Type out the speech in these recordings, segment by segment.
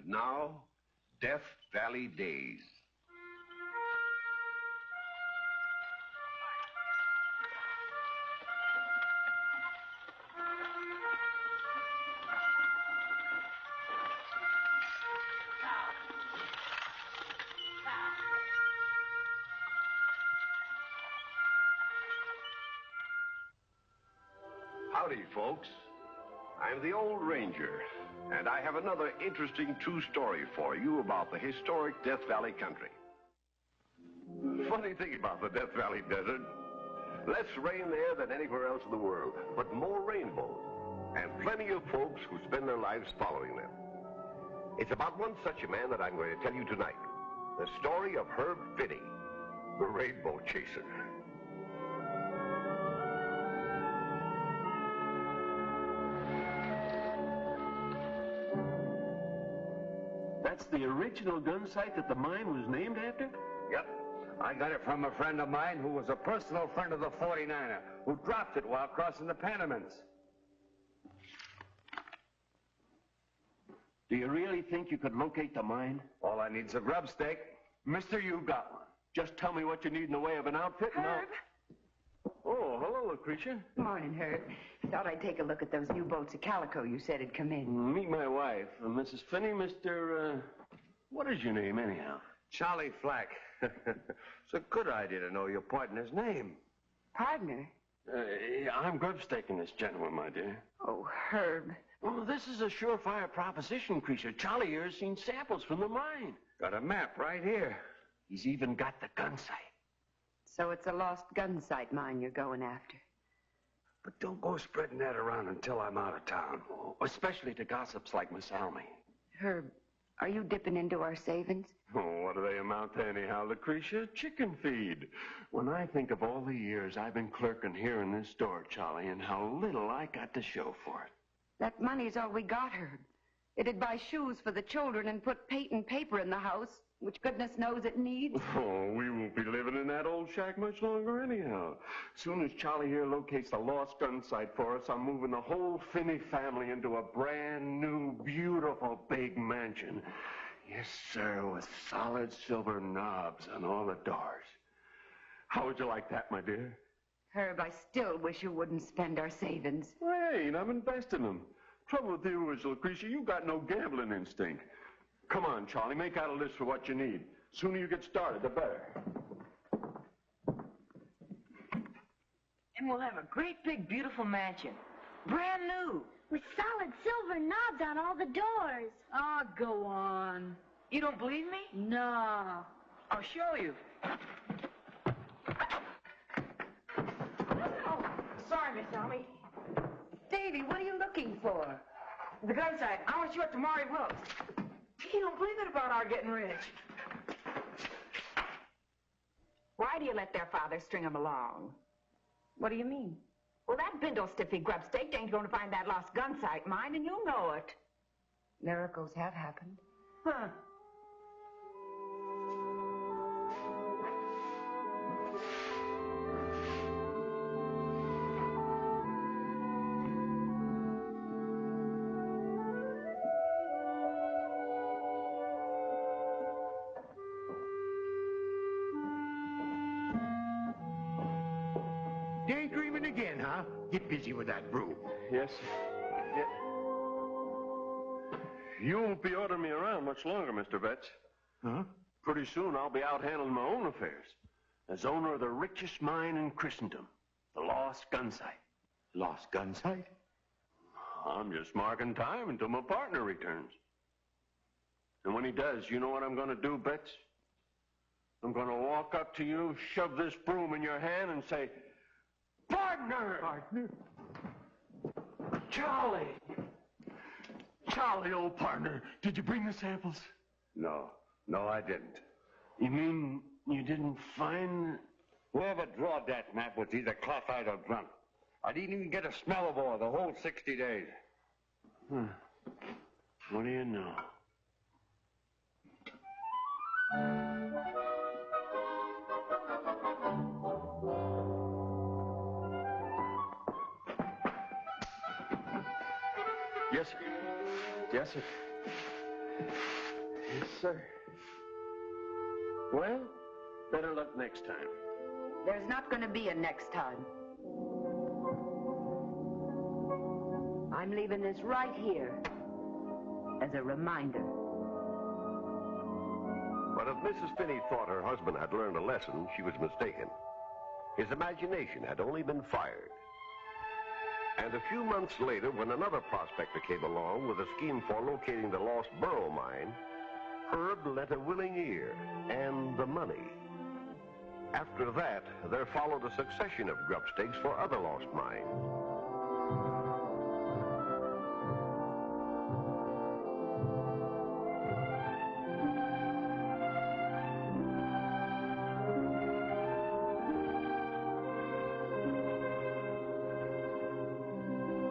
now, Death Valley Days. Howdy, folks. I'm the Old Ranger, and I have another interesting true story for you about the historic Death Valley country. Funny thing about the Death Valley desert, less rain there than anywhere else in the world, but more rainbows, and plenty of folks who spend their lives following them. It's about one such a man that I'm going to tell you tonight. The story of Herb Finney, the Rainbow Chaser. That's the original gun sight that the mine was named after? Yep. I got it from a friend of mine who was a personal friend of the 49er, who dropped it while crossing the Panamints. Do you really think you could locate the mine? All I need's a grub stake. Mister, you got one. Just tell me what you need in the way of an outfit and Herb. Oh, hello, Lucretia. Morning, Herb. Thought I'd take a look at those new bolts of calico you said had come in. Meet my wife, Mrs. Finney, Mr. What is your name, anyhow? Charlie Flack. It's a good idea to know your partner's name. Partner? I'm grub staking this gentleman, my dear. Oh, Herb. Oh, this is a surefire proposition, Creature. Charlie here has seen samples from the mine. Got a map right here. He's even got the gun sight. So it's a lost gun sight mine you're going after. But don't go spreading that around until I'm out of town. Oh, especially to gossips like Miss Almy. Herb, are you dipping into our savings? Oh, what do they amount to anyhow, Lucretia? Chicken feed. When I think of all the years I've been clerking here in this store, Charlie, and how little I got to show for it. That money's all we got, Herb. It'd buy shoes for the children and put paint and paper in the house, which goodness knows it needs. Oh, we won't be living in that old shack much longer anyhow. Soon as Charlie here locates the lost gun site for us, I'm moving the whole Finney family into a brand new, beautiful big mansion. Yes, sir, with solid silver knobs on all the doors. How would you like that, my dear? Herb, I still wish you wouldn't spend our savings. Wait, I'm investing them. Trouble with you is, Lucretia, you got no gambling instinct. Come on, Charlie, make out a list for what you need. Sooner you get started, the better. And we'll have a great big beautiful mansion. Brand new. With solid silver knobs on all the doors. Oh, go on. You don't believe me? No. I'll show you. Oh, sorry, Miss Almy. Davy, what are you looking for? The gun sight. I want to show it to Maury Wilkes. He don't believe it about our getting rich. Why do you let their father string them along? What do you mean? Well, that bindle stiffy grub stake ain't going to find that lost gun sight mine, and you know it. Miracles have happened. Huh. Daydreaming again, huh? Get busy with that brew. Yes, sir. Yeah. You won't be ordering me around much longer, Mr. Betts. Huh? Pretty soon I'll be out handling my own affairs. As owner of the richest mine in Christendom, the Lost Gun Sight. Lost gun sight? I'm just marking time until my partner returns. And when he does, you know what I'm going to do, Betts? I'm going to walk up to you, shove this broom in your hand, and say, "Partner!" Partner? Charlie! Charlie, old partner, did you bring the samples? No, I didn't. You mean you didn't find... Whoever drawed that map was either cloth-eyed or drunk. I didn't even get a smell of ore the whole 60 days. What do you know? Yes, sir. Yes, sir. Yes, sir. Well, better luck next time. There's not going to be a next time. I'm leaving this right here as a reminder. But if Mrs. Finney thought her husband had learned a lesson, she was mistaken. His imagination had only been fired. And a few months later, when another prospector came along with a scheme for locating the lost Burrow mine, Herb lent a willing ear and the money. After that, there followed a succession of grub stakes for other lost mines.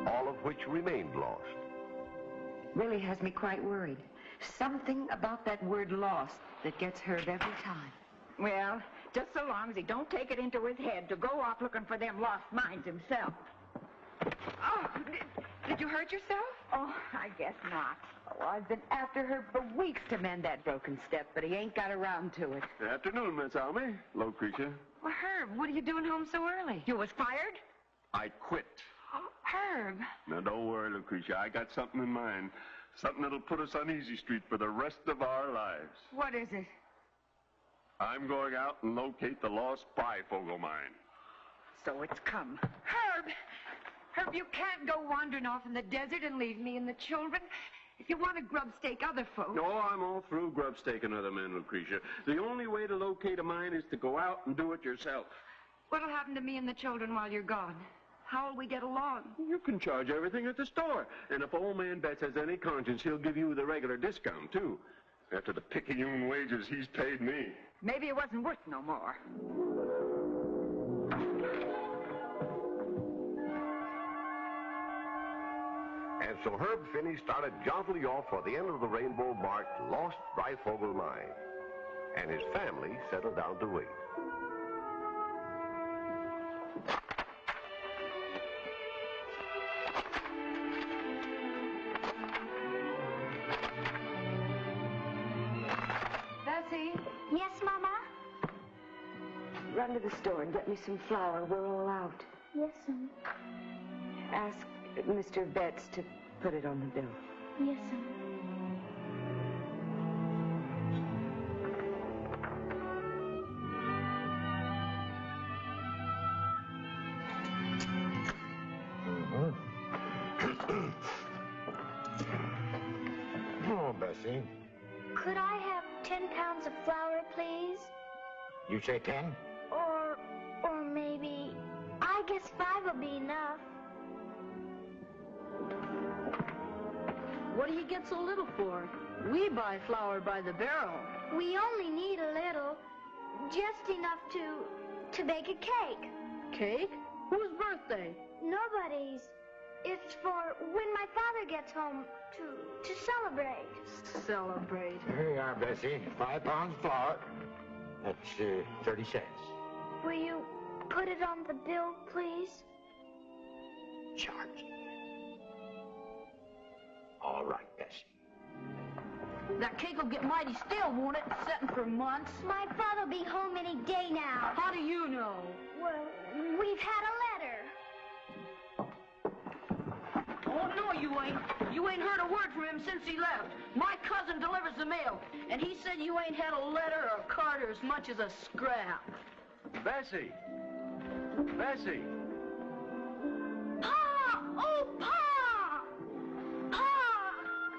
All of which remained lost. Really has me quite worried. Something about that word lost that gets Herb every time. Well, just so long as he don't take it into his head to go off looking for them lost mines himself. Oh, did you hurt yourself? Oh, I guess not. Oh, I've been after her for weeks to mend that broken step, but he ain't got around to it. Good afternoon, Miss Almy. Lucretia. Well, Herb, what are you doing home so early? You was fired? I quit. Oh, Herb. Now, don't worry, Lucretia. I got something in mind. Something that'll put us on easy street for the rest of our lives. What is it? I'm going out and locate the lost Breyfogle mine. So it's come. Herb! Herb, you can't go wandering off in the desert and leave me and the children. If you want to grub stake other folks... No, I'm all through grub staking other men, Lucretia. The only way to locate a mine is to go out and do it yourself. What'll happen to me and the children while you're gone? How'll we get along? You can charge everything at the store. And if old man Betts has any conscience, he'll give you the regular discount, too. After the picayune wages he's paid me. Maybe it wasn't worth no more. And so Herb Finney started jauntily off for the end of the rainbow-marked Lost Breyfogle mine. And his family settled down to wait. Bessie, Yes, Mama? run to the store and get me some flour. We're all out. Yes, Ask Mr. Betts to put it on the bill. Yes, Oh, Bessie. Could I have 10 pounds of flour, please? You say 10? Or maybe, I guess 5 will be enough. What do you get so little for? We buy flour by the barrel. We only need a little, just enough to bake a cake. Cake? Whose birthday? Nobody's. It's for when my father gets home to celebrate. Celebrate. Here you are, Bessie. 5 pounds of flour. That's 30 cents. Will you put it on the bill, please? Charge. All right, Bessie. That cake will get mighty stale, won't it? Setting for months. My father'll be home any day now. How do you know? Well, we've had a letter. Oh, no, you ain't. You ain't heard a word from him since he left. My cousin delivers the mail, and he said you ain't had a letter or a card or as much as a scrap. Bessie! Bessie! Pa! Oh, Pa! Pa!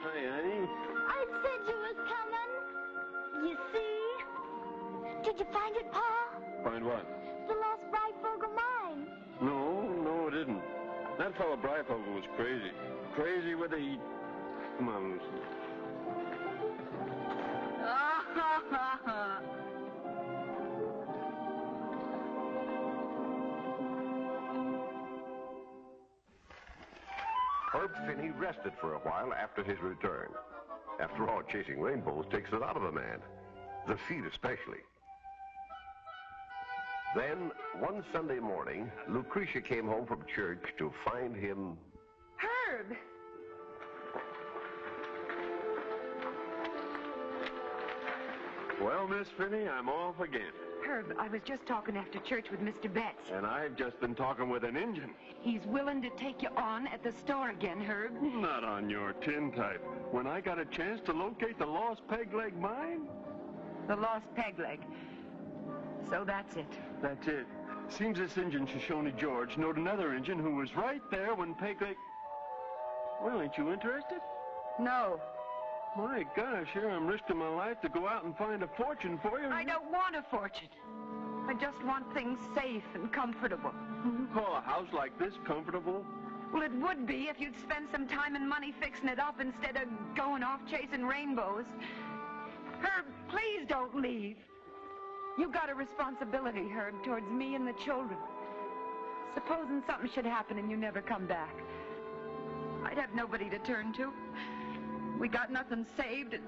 Hi, honey. I said you was coming. You see? Did you find it, Pa? Find what? The lost Breyfogle mine. No, it didn't. That fellow Breyfogle was crazy. Crazy with the heat. Come on, Lucy. Herb Finney rested for a while after his return. After all, chasing rainbows takes it out of a man. The feet especially. Then, one Sunday morning, Lucretia came home from church to find him... Herb! Well, Miss Finney, I'm off again. Herb, I was just talking after church with Mr. Betts. And I've just been talking with an Injun. He's willing to take you on at the store again, Herb. Not on your tin type. When I got a chance to locate the lost peg leg mine? The lost peg leg. So that's it. That's it. Seems this Injun, Shoshone George, knowed another Injun who was right there when peg leg... Well, ain't you interested? No. My gosh, here I'm risking my life to go out and find a fortune for you. I don't want a fortune. I just want things safe and comfortable. You call a house like this comfortable? Well, it would be if you'd spend some time and money fixing it up instead of going off chasing rainbows. Herb, please don't leave. You've got a responsibility, Herb, towards me and the children. Supposing something should happen and you never come back, I'd have nobody to turn to. We got nothing saved, and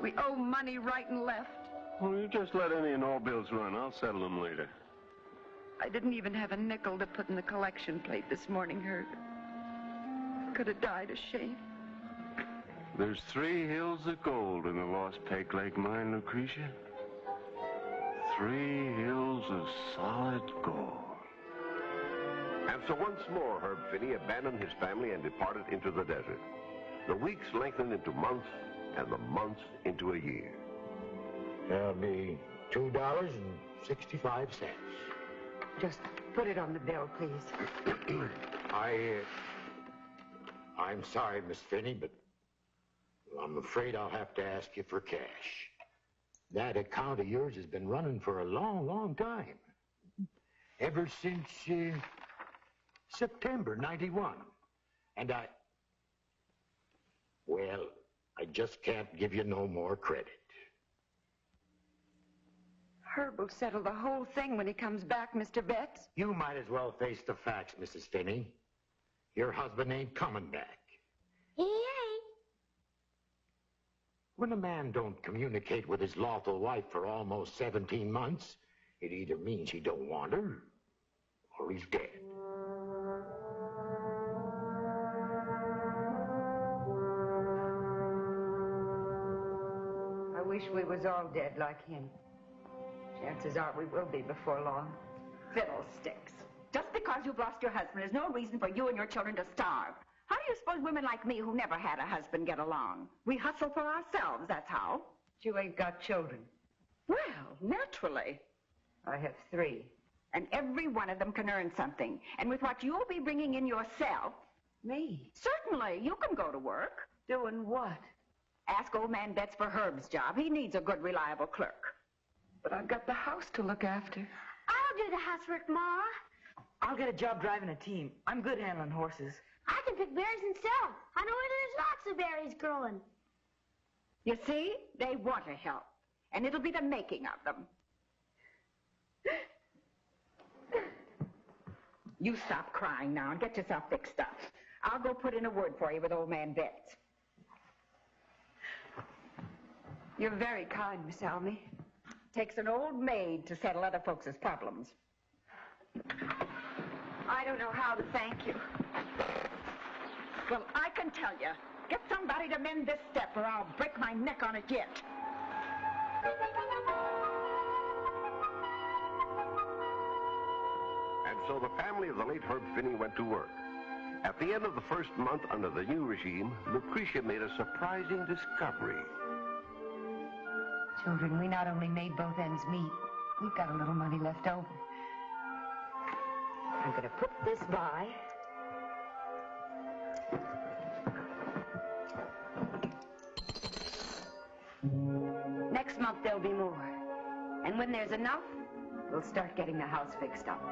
we owe money right and left. Well, you just let any and all bills run. I'll settle them later. I didn't even have a nickel to put in the collection plate this morning, Herb. Could have died of shame. There's 3 hills of gold in the lost Peg Leg mine, Lucretia. 3 hills of solid gold. And so once more, Herb Finney abandoned his family and departed into the desert. The weeks lengthened into months, and the months into a year. That'll be $2.65. Just put it on the bill, please. I'm sorry, Miss Finney, but I'm afraid I'll have to ask you for cash. That account of yours has been running for a long, long time. Ever since September '91. And well, I just can't give you no more credit. Herb will settle the whole thing when he comes back, Mr. Betts. You might as well face the facts, Mrs. Finney. Your husband ain't coming back. He ain't. When a man don't communicate with his lawful wife for almost 17 months, it either means he don't want her, or he's dead. I wish we was all dead like him. Chances are we will be before long. Fiddlesticks. Just because you've lost your husband is no reason for you and your children to starve. How do you suppose women like me who never had a husband get along? We hustle for ourselves, that's how. You ain't got children. Well, naturally. I have 3. And every one of them can earn something. And with what you'll be bringing in yourself... Me? Certainly, you can go to work. Doing what? Ask old man Betts for Herb's job. He needs a good, reliable clerk. But I've got the house to look after. I'll do the housework, Ma. I'll get a job driving a team. I'm good handling horses. I can pick berries and sell. I know where there's lots of berries growing. You see, they want to help. And it'll be the making of them. You stop crying now and get yourself fixed up. I'll go put in a word for you with old man Betts. You're very kind, Miss Almy. Takes an old maid to settle other folks' problems. I don't know how to thank you. Well, I can tell you. Get somebody to mend this step or I'll break my neck on it yet. And so the family of the late Herb Finney went to work. At the end of the first month under the new regime, Lucretia made a surprising discovery. Children, we not only made both ends meet, we've got a little money left over. I'm going to put this by. Next month there'll be more. And when there's enough, we'll start getting the house fixed up.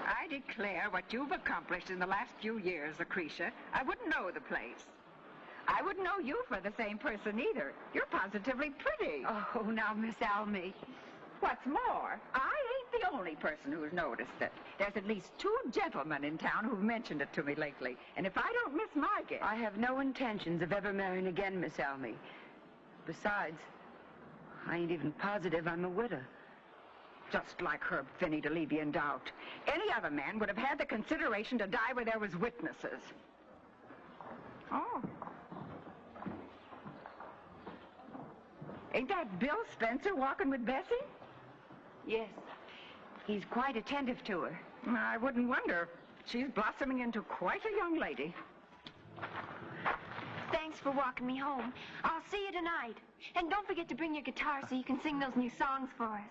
I declare what you've accomplished in the last few years, Lucretia. I wouldn't know the place. I wouldn't know you for the same person either. You're positively pretty. Oh, now, Miss Almy. What's more, I ain't the only person who's noticed it. There's at least 2 gentlemen in town who've mentioned it to me lately. And if I don't miss my guess... I have no intentions of ever marrying again, Miss Almy. Besides, I ain't even positive I'm a widow. just like Herb Finney to leave you in doubt. Any other man would have had the consideration to die where there was witnesses. Oh. Ain't that Bill Spencer walking with Bessie? Yes. He's quite attentive to her. I wouldn't wonder. She's blossoming into quite a young lady. Thanks for walking me home. I'll see you tonight. And don't forget to bring your guitar so you can sing those new songs for us.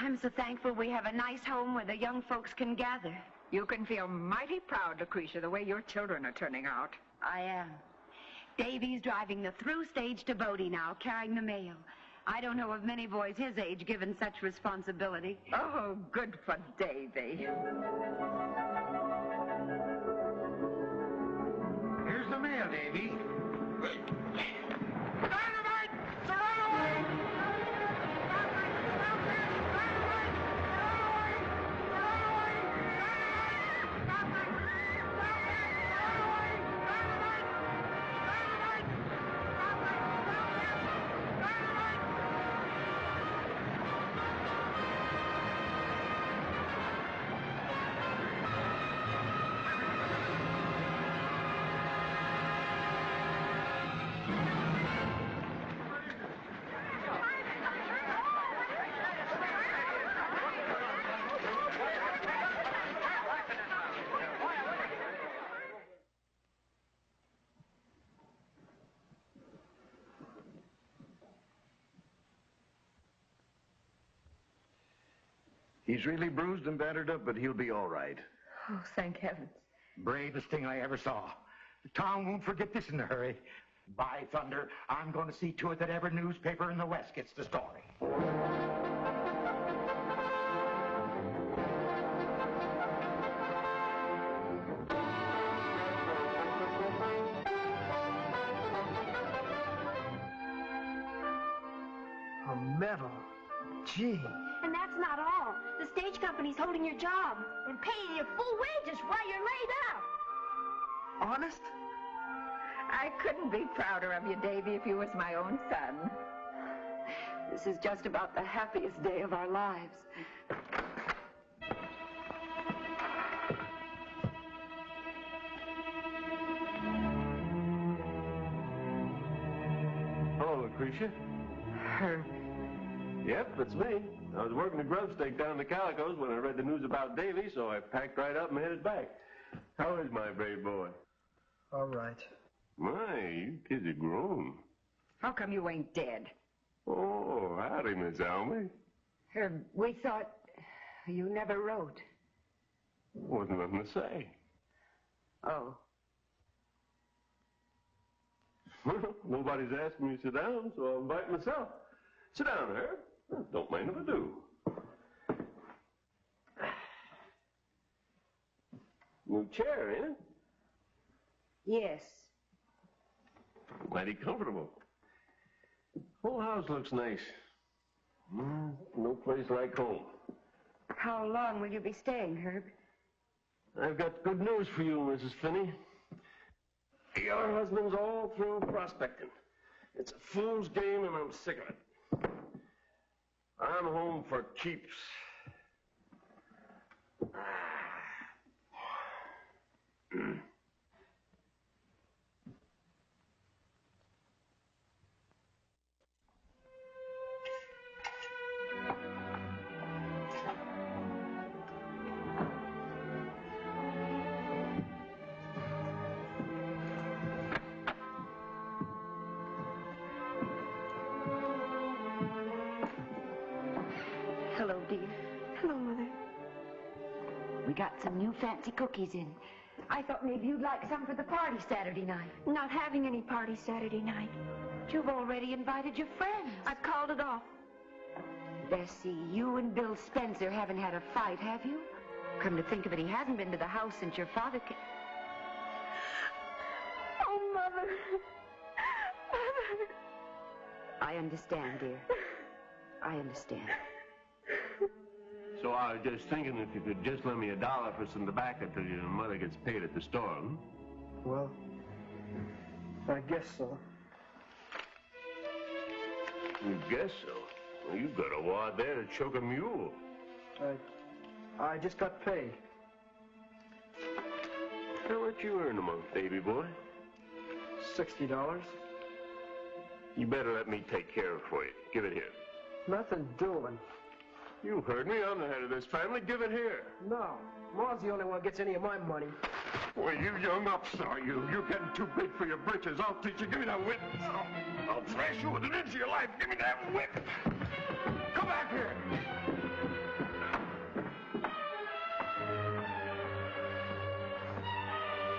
I'm so thankful we have a nice home where the young folks can gather. You can feel mighty proud, Lucretia, the way your children are turning out. I am. Davy's driving the through stage to Bodie now, carrying the mail. I don't know of many boys his age given such responsibility. Oh, good for Davy. Here's the mail, Davy. Dynamite! Surround away! He's really bruised and battered up, but he'll be all right. Oh, thank heavens. Bravest thing I ever saw. The town won't forget this in a hurry. By thunder, I'm going to see to it that every newspaper in the West gets the story. A medal. Gee. And that's not all. The stage company's holding your job and paying you full wages while you're laid out. Honest? I couldn't be prouder of you, Davy, if you was my own son. This is just about the happiest day of our lives. Hello, Lucretia. Herb. Yep, it's me. I was working a grub stake down in the Calicos when I read the news about Davy, so I packed right up and headed back. How is my brave boy? All right. My, you kids are grown. How come you ain't dead? Oh, howdy, Miss Almy. Herb, we thought you never wrote. Wasn't nothing to say. Oh. Well, nobody's asking me to sit down, so I'll invite myself. Sit down, Herb. Don't mind if I do. New chair, ain't it? Yes. Mighty comfortable. Whole house looks nice. No place like home. How long will you be staying, Herb? I've got good news for you, Mrs. Finney. Your husband's all through prospecting. It's a fool's game, and I'm sick of it. I'm home for keeps. Hello, dear. Hello, Mother. We got some new fancy cookies in. I thought maybe you'd like some for the party Saturday night. Not having any party Saturday night. But you've already invited your friends. I've called it off. Bessie, you and Bill Spencer haven't had a fight, have you? Come to think of it, he hasn't been to the house since your father came. Oh, Mother. Mother. I understand, dear. I understand. So I was just thinking if you could just lend me $1 for some tobacco till your mother gets paid at the store, hmm? Well, I guess so. You guess so. Well, you've got a wad there to choke a mule. I just got paid. How much you earn a month, baby boy? $60. You better let me take care of it for you. Give it here. Nothing doing. You heard me. I'm the head of this family. Give it here. No. Ma's the only one gho gets any of my money. Well, you young upstart, you're getting too big for your britches. I'll teach you. Give me that whip. I'll thrash you with an inch of your life. Give me that whip. Come back here.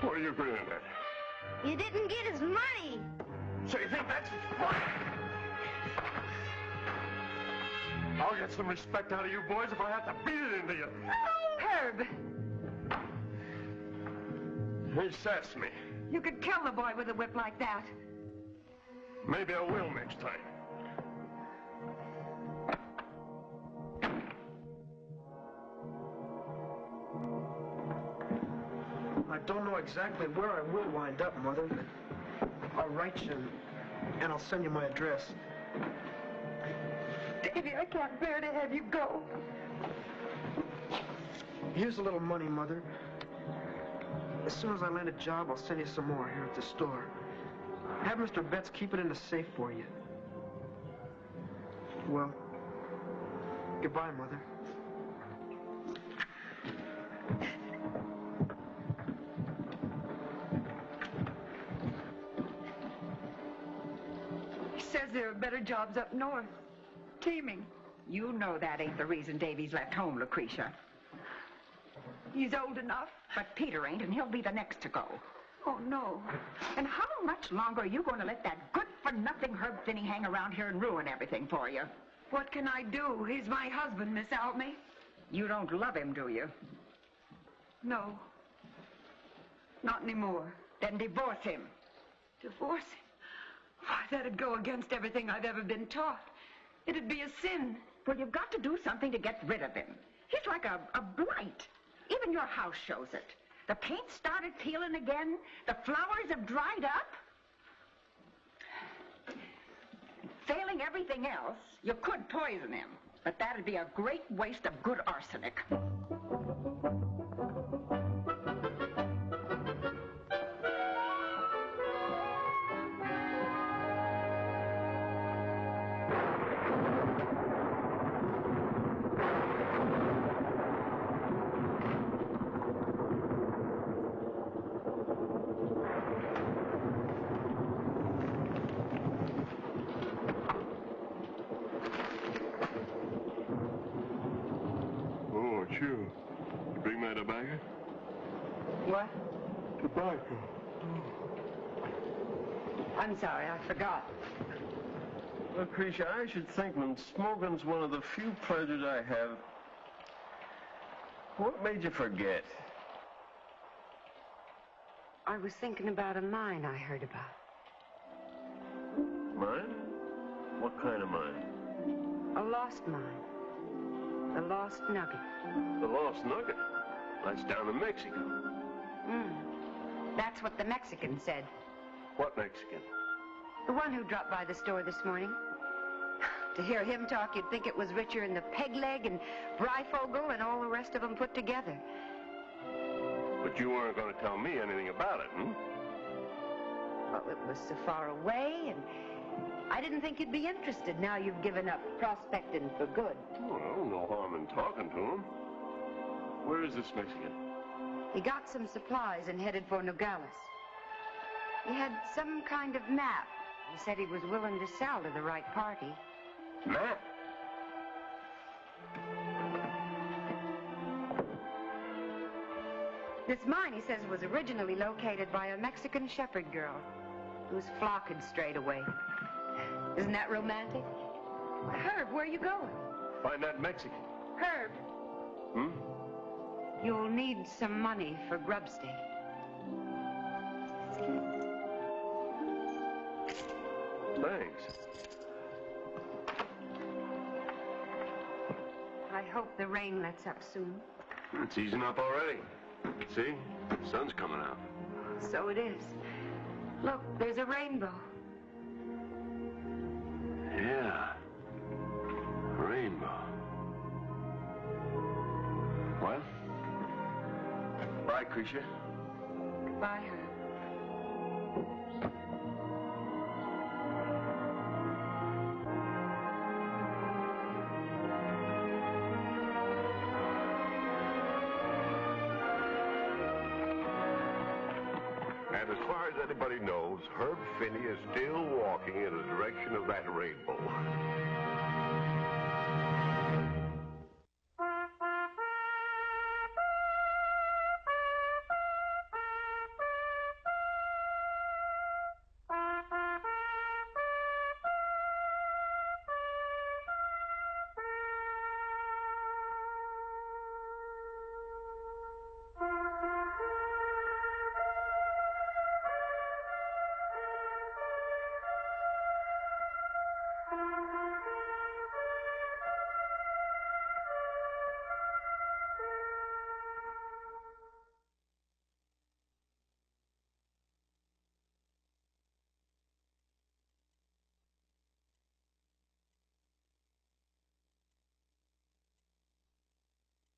What are you grinning at? You didn't get his money. So you think that's funny? I'll get some respect out of you boys if I have to beat it into you. Oh, Herb! Hey, Sesame. You could kill the boy with a whip like that. Maybe I will next time. I don't know exactly where I will wind up, Mother, but I'll write you and I'll send you my address. Davy, I can't bear to have you go. Here's a little money, Mother. As soon as I land a job, I'll send you some more here at the store. Have Mr. Betts keep it in the safe for you. Well, goodbye, Mother. He says there are better jobs up north. Teaming. You know that ain't the reason Davy's left home, Lucretia. He's old enough. But Peter ain't, and he'll be the next to go. Oh, no. And how much longer are you going to let that good-for-nothing Herb Finney hang around here and ruin everything for you? What can I do? He's my husband, Miss Almy. You don't love him, do you? No. Not anymore. Then divorce him. Divorce him? Why, that'd go against everything I've ever been taught. It'd be a sin. Well, you've got to do something to get rid of him. He's like a blight. Even your house shows it. The paint started peeling again. The flowers have dried up. Failing everything else, you could poison him. But that'd be a great waste of good arsenic. You bring my tobacco? What? Tobacco. I'm sorry, I forgot. Lucretia, I should think when smoking's one of the few pleasures I have. What made you forget? I was thinking about a mine I heard about. Mine? What kind of mine? A lost mine. The Lost Nugget. The Lost Nugget? That's down in Mexico. That's what the Mexican said. What Mexican? The one who dropped by the store this morning. To hear him talk, you'd think it was richer than the Peg Leg and Breyfogle and all the rest of them put together. But you weren't going to tell me anything about it, Well, it was so far away, and I didn't think you'd be interested now you've given up prospecting for good. Well, no harm in talking to him. Where is this Mexican? He got some supplies and headed for Nogales. He had some kind of map. He said he was willing to sell to the right party. Map? This mine, he says, was originally located by a Mexican shepherd girl whose flock had strayed away. Isn't that romantic? Herb, where are you going? Find that Mexican. Herb. You'll need some money for grub stake. Thanks. I hope the rain lets up soon. It's easing up already. See? The sun's coming out. So it is. Look, there's a rainbow. Yeah. Goodbye, Creature. Goodbye, Herb. And as far as anybody knows, Herb Finney is still walking in the direction of that rainbow.